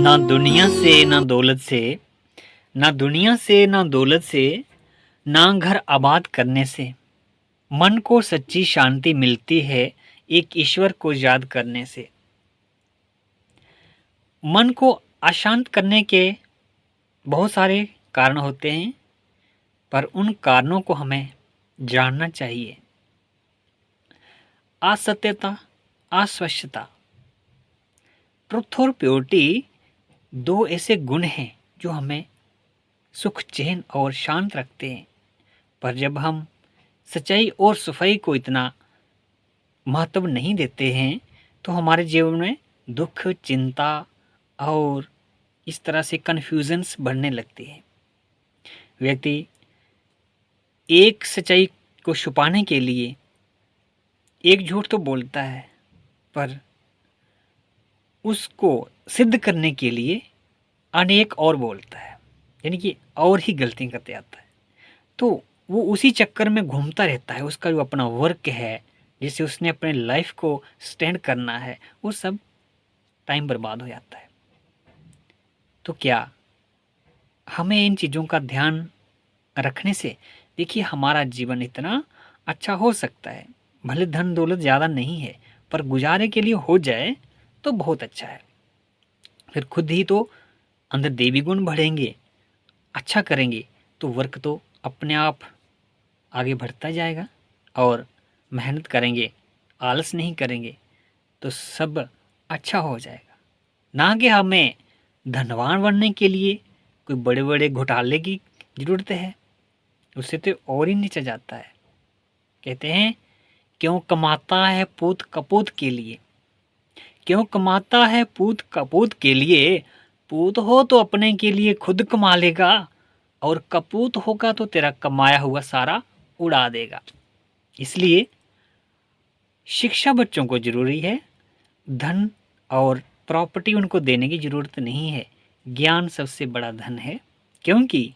ना दुनिया से ना दौलत से, ना दुनिया से ना दौलत से, ना घर आबाद करने से मन को सच्ची शांति मिलती है एक ईश्वर को याद करने से। मन को अशांत करने के बहुत सारे कारण होते हैं, पर उन कारणों को हमें जानना चाहिए। असत्यता, अस्वच्छता, ट्रुथ और प्योरिटी दो ऐसे गुण हैं जो हमें सुख, चैन और शांत रखते हैं। पर जब हम सच्चाई और सफाई को इतना महत्व नहीं देते हैं तो हमारे जीवन में दुख, चिंता और इस तरह से कन्फ्यूजन्स बढ़ने लगती है। व्यक्ति एक सच्चाई को छुपाने के लिए एक झूठ तो बोलता है, पर उसको सिद्ध करने के लिए अनेक और बोलता है, यानी कि और ही गलतियां करते आता है। तो वो उसी चक्कर में घूमता रहता है। उसका जो अपना वर्क है, जिससे उसने अपने लाइफ को स्टैंड करना है, वो सब टाइम बर्बाद हो जाता है। तो क्या हमें इन चीज़ों का ध्यान रखने से देखिए हमारा जीवन इतना अच्छा हो सकता है। भले धन दौलत ज़्यादा नहीं है, पर गुजारे के लिए हो जाए तो बहुत अच्छा है। फिर खुद ही तो अंदर देवी गुण बढ़ेंगे, अच्छा करेंगे तो वर्क तो अपने आप आगे बढ़ता जाएगा। और मेहनत करेंगे, आलस नहीं करेंगे तो सब अच्छा हो जाएगा। ना कि हमें धनवान बनने के लिए कोई बड़े बड़े घोटाले की ज़रूरत है, उससे तो और ही नीचे जाता है। कहते हैं, क्यों कमाता है पूत कपूत के लिए, क्यों कमाता है पूत कपूत के लिए, पूत हो तो अपने के लिए खुद कमा लेगा, और कपूत होगा तो तेरा कमाया हुआ सारा उड़ा देगा। इसलिए शिक्षा बच्चों को जरूरी है, धन और प्रॉपर्टी उनको देने की जरूरत नहीं है। ज्ञान सबसे बड़ा धन है, क्योंकि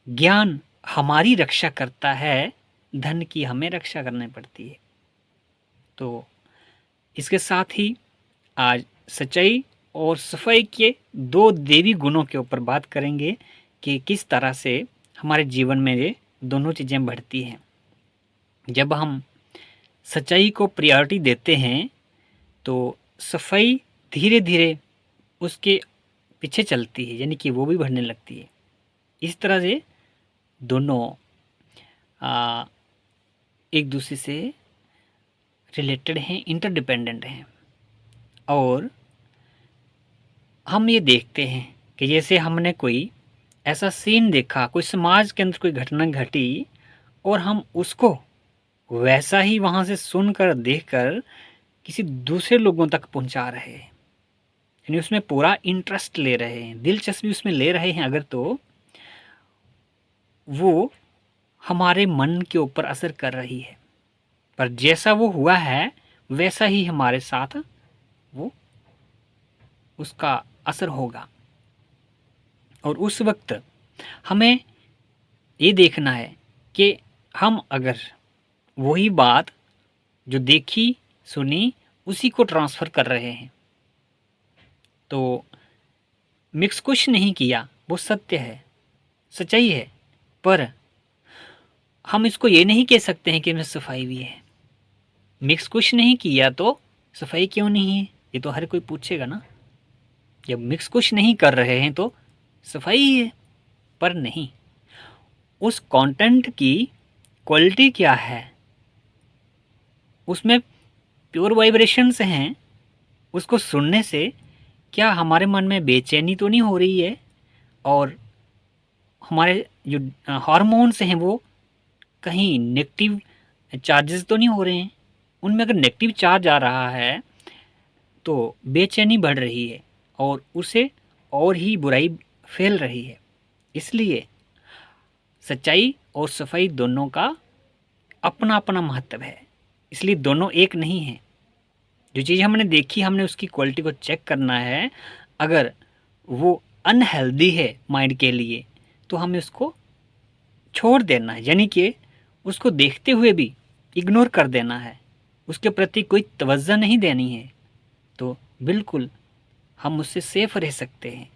ज्ञान हमारी रक्षा करता है, धन की हमें रक्षा करनी पड़ती है। तो इसके साथ ही आज सच्चाई और सफाई के दो देवी गुणों के ऊपर बात करेंगे कि किस तरह से हमारे जीवन में ये दोनों चीज़ें बढ़ती हैं। जब हम सच्चाई को प्रायोरिटी देते हैं तो सफाई धीरे धीरे उसके पीछे चलती है, यानी कि वो भी बढ़ने लगती है। इस तरह से दोनों एक दूसरे से रिलेटेड हैं, इंटरडिपेंडेंट हैं। और हम ये देखते हैं कि जैसे हमने कोई ऐसा सीन देखा, कोई समाज के अंदर कोई घटना घटी, और हम उसको वैसा ही वहाँ से सुनकर, देखकर किसी दूसरे लोगों तक पहुँचा रहे हैं, यानी उसमें पूरा इंटरेस्ट ले रहे हैं, दिलचस्पी उसमें ले रहे हैं अगर, तो वो हमारे मन के ऊपर असर कर रही है। पर जैसा वो हुआ है वैसा ही हमारे साथ वो उसका असर होगा। और उस वक्त हमें ये देखना है कि हम अगर वही बात जो देखी सुनी उसी को ट्रांसफ़र कर रहे हैं तो मिक्स कुछ नहीं किया, वो सत्य है, सच्चाई है। पर हम इसको ये नहीं कह सकते हैं कि इसमें सफाई भी है। मिक्स कुछ नहीं किया तो सफाई क्यों नहीं है, ये तो हर कोई पूछेगा ना। जब मिक्स कुछ नहीं कर रहे हैं तो सफाई ही है। पर नहीं, उस कंटेंट की क्वालिटी क्या है, उसमें प्योर वाइब्रेशंस हैं, उसको सुनने से क्या हमारे मन में बेचैनी तो नहीं हो रही है, और हमारे जो हार्मोन्स हैं वो कहीं नेगेटिव चार्जेस तो नहीं हो रहे हैं। उनमें अगर नेगेटिव चार्ज आ रहा है तो बेचैनी बढ़ रही है और उसे और ही बुराई फैल रही है। इसलिए सच्चाई और सफाई दोनों का अपना अपना महत्व है, इसलिए दोनों एक नहीं है। जो चीज़ हमने देखी, हमने उसकी क्वालिटी को चेक करना है। अगर वो अनहेल्दी है माइंड के लिए तो हमें उसको छोड़ देना है, यानी कि उसको देखते हुए भी इग्नोर कर देना है, उसके प्रति कोई तवज्जो नहीं देनी है। तो बिल्कुल हम उससे सेफ रह सकते हैं।